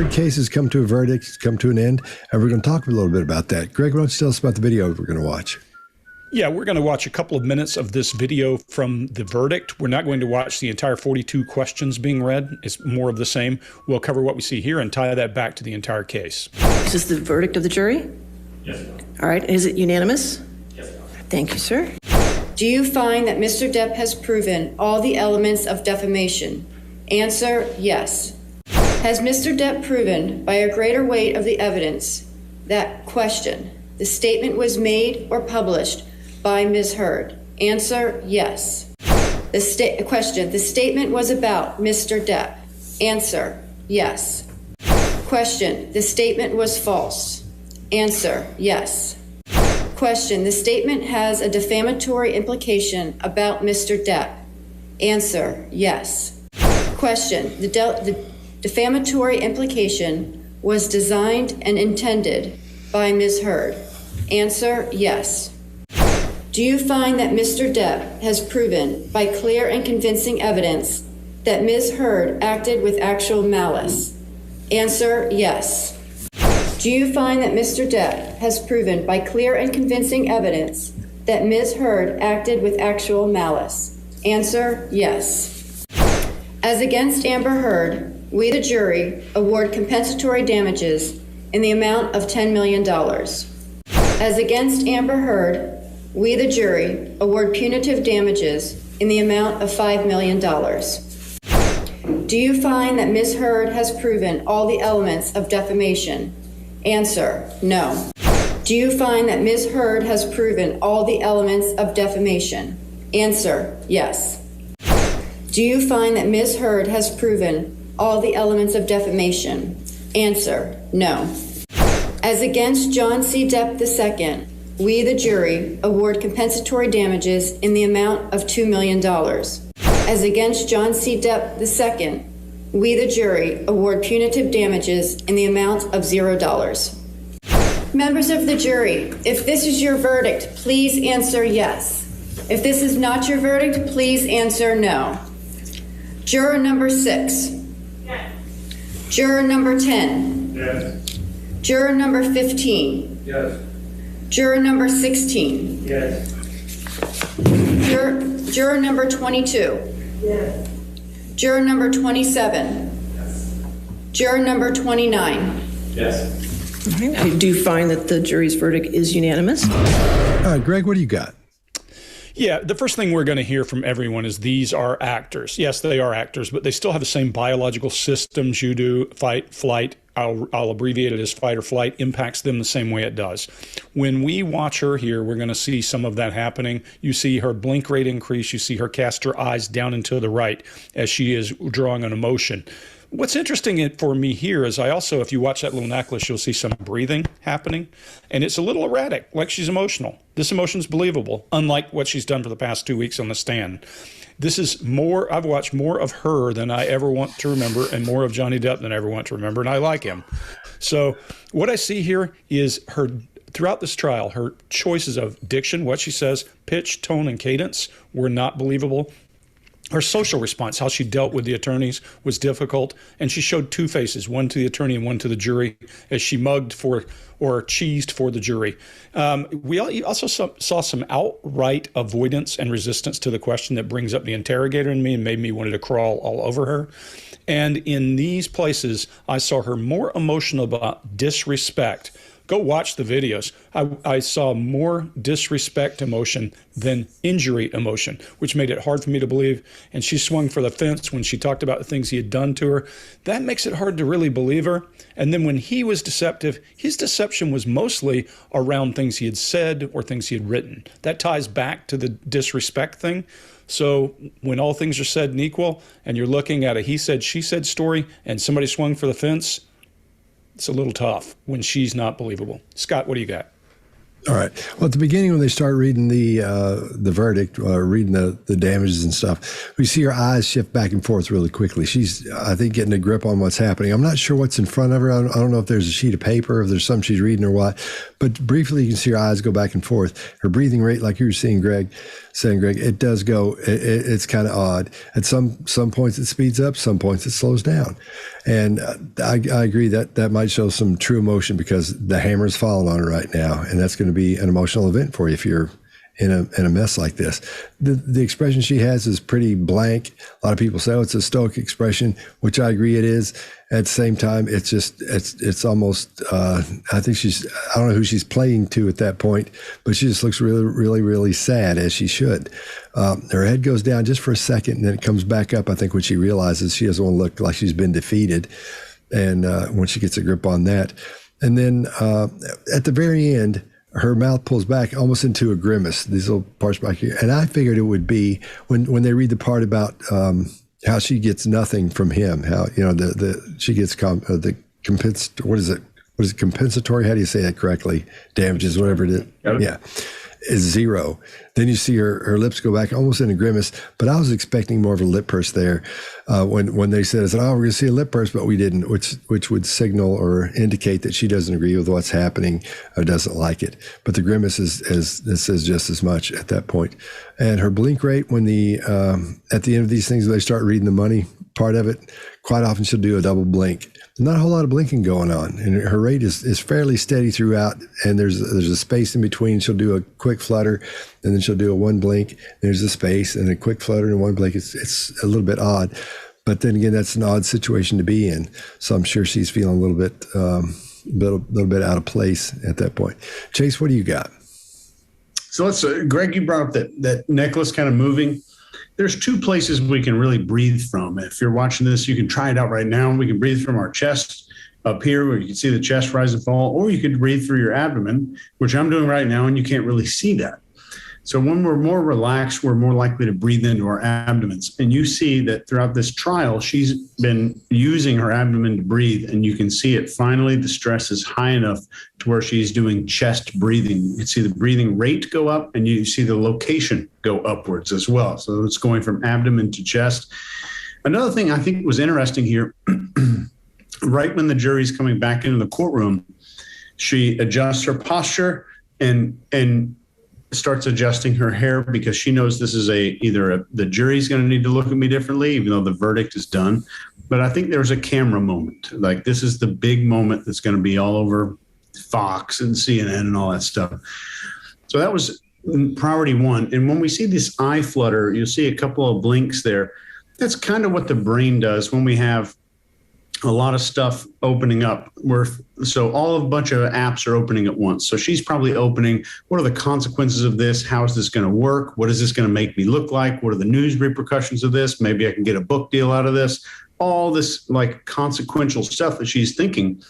Heard case has come to a verdict, it's come to an end, and we're going to talk a little bit about that. Greg, why don't you tell us about the video we're going to watch? Yeah, we're going to watch a couple of minutes of this video from the verdict. We're not going to watch the entire 42 questions being read. It's more of the same. We'll cover what we see here and tie that back to the entire case. Is this the verdict of the jury? Yes. All right. Is it unanimous? Yes. Thank you, sir. Do you find that Mr. Depp has proven all the elements of defamation? Answer, yes. Has Mr. Depp proven by a greater weight of the evidence that, question, the statement was made or published by Ms. Heard? Answer, yes. Question, the statement was about Mr. Depp? Answer, yes. Question, the statement was false? Answer, yes. Question, the statement has a defamatory implication about Mr. Depp? Answer, yes. Question, the defamatory implication was designed and intended by Ms. Heard? Answer, yes. Do you find that Mr. Depp has proven by clear and convincing evidence that Ms. Heard acted with actual malice? Answer, yes. Do you find that Mr. Depp has proven by clear and convincing evidence that Ms. Heard acted with actual malice? Answer, yes. As against Amber Heard, we, the jury, award compensatory damages in the amount of $10 million. As against Amber Heard, we, the jury, award punitive damages in the amount of $5 million. Do you find that Ms. Heard has proven all the elements of defamation? Answer, no. Do you find that Ms. Heard has proven all the elements of defamation? Answer, yes. Do you find that Ms. Heard has proven all the elements of defamation? Answer, no. As against John C. Depp II, we, the jury, award compensatory damages in the amount of $2 million. As against John C. Depp II, we, the jury, award punitive damages in the amount of $0. Members of the jury, if this is your verdict, please answer yes. If this is not your verdict, please answer no. Juror number 6. Yes. Juror number 10. Yes. Juror number 15. Yes. Juror number 16. Yes. Juror number 22. Yes. Juror number 27. Yes. Juror number 29. Yes. All right. I do find that the jury's verdict is unanimous. All right, Greg, what do you got? Yeah, the first thing we're going to hear from everyone is these are actors. Yes, they are actors, but they still have the same biological systems you do. Fight, flight, I'll abbreviate it as fight or flight, impacts them the same way it does. When we watch her here, we're going to see some of that happening. You see her blink rate increase. You see her cast her eyes down and to the right as she is drawing an emotion. What's interesting for me here is I also, if you watch that little necklace, you'll see some breathing happening, and it's a little erratic, like she's emotional. This emotion's believable, unlike what she's done for the past 2 weeks on the stand. This is more, I've watched more of her than I ever want to remember, and more of Johnny Depp than I ever want to remember, and I like him. So what I see here is her, throughout this trial, her choices of diction, what she says, pitch, tone, and cadence were not believable. Her social response, how she dealt with the attorneys, was difficult, and she showed two faces, one to the attorney and one to the jury, as she mugged for or cheesed for the jury. We also saw some outright avoidance and resistance to the question that brings up the interrogator in me and made me wanted to crawl all over her. And in these places, I saw her more emotional about disrespect. Go watch the videos. I saw more disrespect emotion than injury emotion, which made it hard for me to believe. And she swung for the fence when she talked about the things he had done to her. That makes it hard to really believe her. And then when he was deceptive, his deception was mostly around things he had said or things he had written. That ties back to the disrespect thing. So when all things are said and equal, and you're looking at a he said, she said story, and somebody swung for the fence, it's a little tough when she's not believable. Scott, what do you got? All right. Well, at the beginning, when they start reading the verdict, reading the damages and stuff, we see her eyes shift back and forth really quickly. She's, I think, getting a grip on what's happening. I'm not sure what's in front of her. I don't know if there's a sheet of paper, if there's something she's reading or what. But briefly, you can see her eyes go back and forth. Her breathing rate, like you were seeing, Greg, saying, Greg, it does go. It's kind of odd. At some points it speeds up, some points it slows down, and I agree that might show some true emotion because the hammer's falling on her right now, and that's going to be an emotional event for you if you're in a mess like this. The expression she has is pretty blank. A lot of people say, oh, it's a stoic expression, which I agree it is. At the same time, it's almost, I think I don't know who she's playing to at that point, but she just looks really, really, really sad, as she should. Her head goes down just for a second, and then it comes back up, I think, when she realizes she doesn't want to look like she's been defeated. And when she gets a grip on that. And then at the very end, her mouth pulls back almost into a grimace, these little parts back here. And I figured it would be when they read the part about how she gets nothing from him, how, she gets the what is it? What is it? Compensatory? How do you say that correctly? Damages, whatever it is. Yeah. Is zero. Then you see her lips go back almost in a grimace, but I was expecting more of a lip purse there when they said, we're going to see a lip purse, but we didn't, which would signal or indicate that she doesn't agree with what's happening or doesn't like it. But the grimace says just as much at that point. And her blink rate when at the end of these things, they start reading the money part of it, quite often she'll do a double blink. Not a whole lot of blinking going on, and her rate is fairly steady throughout. And there's a space in between. She'll do a quick flutter, and then she'll do a one blink. There's a space, and a quick flutter and one blink. It's a little bit odd, but then again, that's an odd situation to be in. So I'm sure she's feeling a little bit out of place at that point. Chase, what do you got? So let's, Greg, you brought up that necklace kind of moving. There's two places we can really breathe from. If you're watching this, you can try it out right now. We can breathe from our chest up here where you can see the chest rise and fall, or you could breathe through your abdomen, which I'm doing right now, and you can't really see that. So when we're more relaxed, we're more likely to breathe into our abdomens. And you see that throughout this trial, she's been using her abdomen to breathe, and you can see it. Finally, the stress is high enough to where she's doing chest breathing. You can see the breathing rate go up, and you see the location go upwards as well. So it's going from abdomen to chest. Another thing I think was interesting here, right when the jury's coming back into the courtroom, she adjusts her posture and starts adjusting her hair because she knows this is the jury's going to need to look at me differently, even though the verdict is done. But I think there's a camera moment. Like, this is the big moment that's going to be all over Fox and CNN and all that stuff. So that was priority one. And when we see this eye flutter, you'll see a couple of blinks there. That's kind of what the brain does when we have a lot of stuff opening up. So a bunch of apps are opening at once. So she's probably opening, what are the consequences of this? How is this going to work? What is this going to make me look like? What are the news repercussions of this? Maybe I can get a book deal out of this. All this like consequential stuff that she's thinking.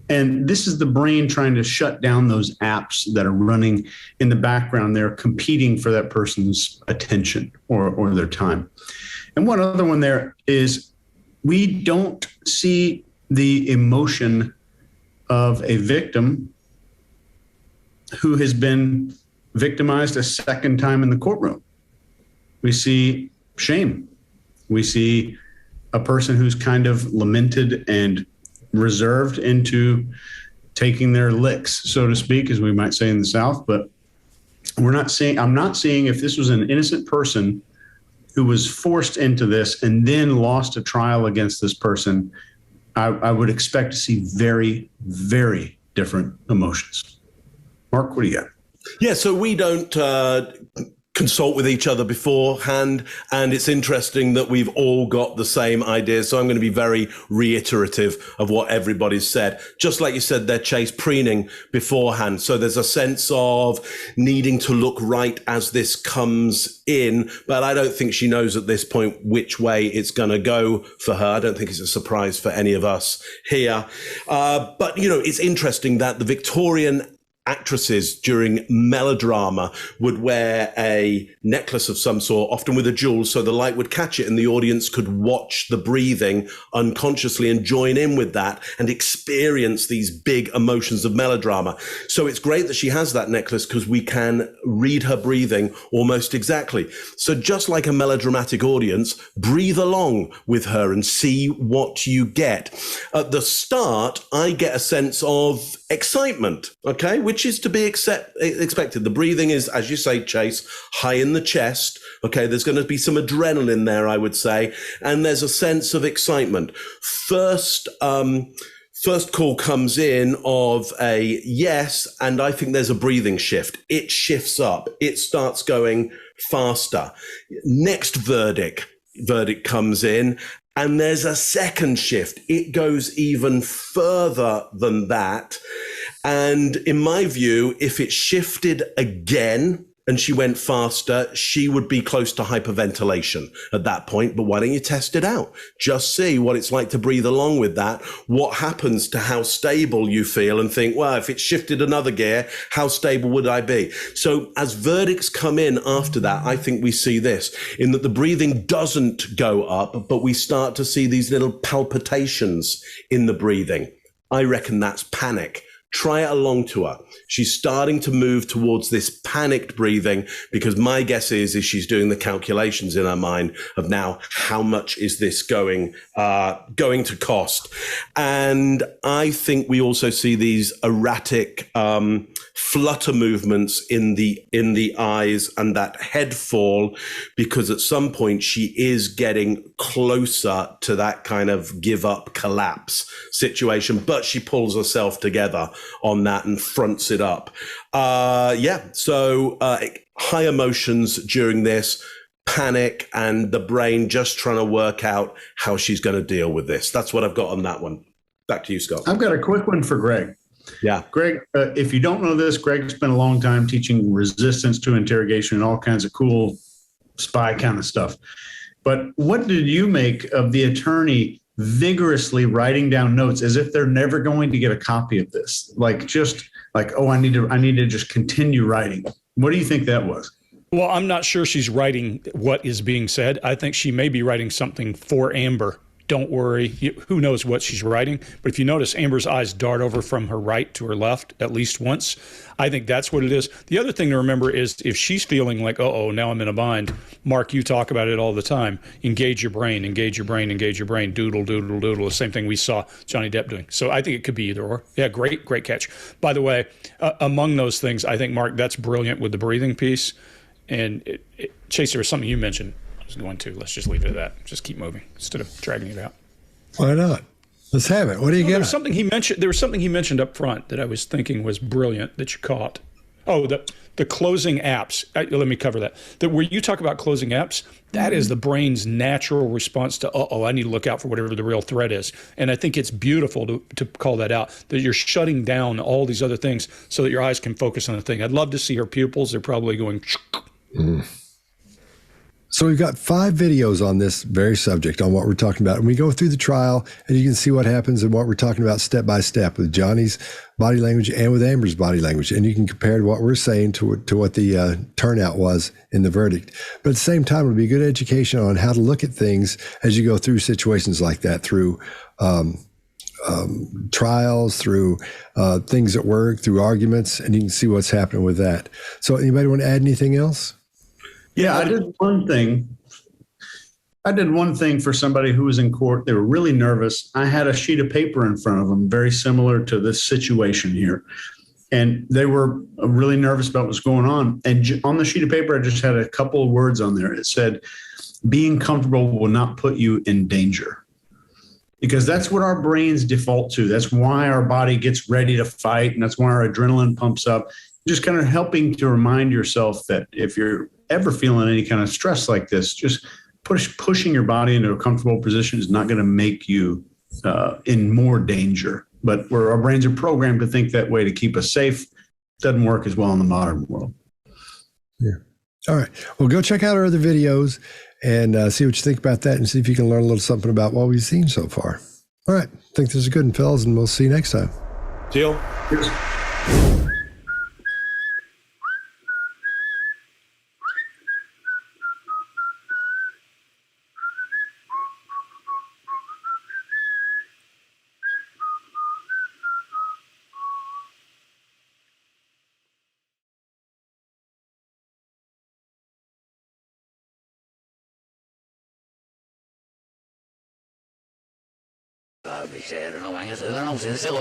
And this is the brain trying to shut down those apps that are running in the background. They're competing for that person's attention or their time. And one other one there is, we don't see the emotion of a victim who has been victimized a second time in the courtroom. We see shame. We see a person who's kind of lamented and reserved into taking their licks, so to speak, as we might say in the South. But I'm not seeing if this was an innocent person who was forced into this and then lost a trial against this person, I would expect to see very, very different emotions. Mark, what do you got? Yeah, so we don't consult with each other beforehand, and it's interesting that we've all got the same ideas. So I'm going to be very reiterative of what everybody's said. Just like you said there, Chase, preening beforehand. So there's a sense of needing to look right as this comes in, but I don't think she knows at this point which way it's going to go for her. I don't think it's a surprise for any of us here. But, it's interesting that the Victorian actresses during melodrama would wear a necklace of some sort, often with a jewel, so the light would catch it and the audience could watch the breathing unconsciously and join in with that and experience these big emotions of melodrama. So it's great that she has that necklace because we can read her breathing almost exactly. So just like a melodramatic audience, breathe along with her and see what you get. At the start, I get a sense of excitement, okay, which which is to be expected. The breathing is, as you say, Chase, high in the chest. Okay, there's going to be some adrenaline there, I would say, and there's a sense of excitement. First call comes in of a yes, and I think there's a breathing shift. It shifts up. It starts going faster. Next verdict comes in, and there's a second shift. It goes even further than that. And in my view, if it shifted again and she went faster, she would be close to hyperventilation at that point. But why don't you test it out? Just see what it's like to breathe along with that. What happens to how stable you feel, and think, well, if it shifted another gear, how stable would I be? So as verdicts come in after that, I think we see this, in that the breathing doesn't go up, but we start to see these little palpitations in the breathing. I reckon that's panic. Try it along to her. She's starting to move towards this panicked breathing, because my guess is she's doing the calculations in her mind of now, how much is this going to cost? And I think we also see these erratic flutter movements in the eyes and that head fall, because at some point she is getting closer to that kind of give up, collapse situation, but she pulls herself together on that and fronts it up. So high emotions during this, panic, and the brain just trying to work out how she's going to deal with this. That's what I've got on that one. Back to you, Scott. I've got a quick one for Greg. Yeah. Greg, if you don't know this, Greg spent a long time teaching resistance to interrogation and all kinds of cool spy kind of stuff. But what did you make of the attorney vigorously writing down notes as if they're never going to get a copy of this? Oh, I need to just continue writing. What do you think that was? Well, I'm not sure she's writing what is being said. I think she may be writing something for Amber. Don't worry. Who knows what she's writing? But if you notice, Amber's eyes dart over from her right to her left at least once. I think that's what it is. The other thing to remember is, if she's feeling like, uh-oh, now I'm in a bind, Mark, you talk about it all the time. Engage your brain, engage your brain, engage your brain, doodle, doodle, doodle, the same thing we saw Johnny Depp doing. So I think it could be either or. Yeah, great catch. By the way, among those things, I think, Mark, that's brilliant with the breathing piece. And Chase, there was something you mentioned. Going to. Let's just leave it at that. Just keep moving instead of dragging it out. Why not? Let's have it. What do you get? There was something he mentioned up front that I was thinking was brilliant that you caught. Oh, the closing apps. Let me cover that. Where you talk about closing apps, that is the brain's natural response to, I need to look out for whatever the real threat is. And I think it's beautiful to call that out, that you're shutting down all these other things so that your eyes can focus on the thing. I'd love to see her pupils. They're probably going. So we've got 5 videos on this very subject, on what we're talking about. And we go through the trial, and you can see what happens and what we're talking about step by step with Johnny's body language and with Amber's body language. And you can compare what we're saying to what the turnout was in the verdict. But at the same time, it'll be good education on how to look at things as you go through situations like that, through trials, through things at work, through arguments, and you can see what's happening with that. So anybody want to add anything else? Yeah, I did one thing for somebody who was in court. They were really nervous. I had a sheet of paper in front of them, very similar to this situation here. And they were really nervous about what's going on. And on the sheet of paper, I just had a couple of words on there. It said, being comfortable will not put you in danger. Because that's what our brains default to. That's why our body gets ready to fight. And that's why our adrenaline pumps up. Just kind of helping to remind yourself that if you're ever feeling any kind of stress like this, just pushing your body into a comfortable position is not going to make you in more danger. But where our brains are programmed to think that way to keep us safe, doesn't work as well in the modern world. Yeah. All right. Well, go check out our other videos and see what you think about that, and see if you can learn a little something about what we've seen so far. All right. I think this is good, fellas, and we'll see you next time. Deal. Cheers. Bị xe nó mang cái sự nó không xịn xịn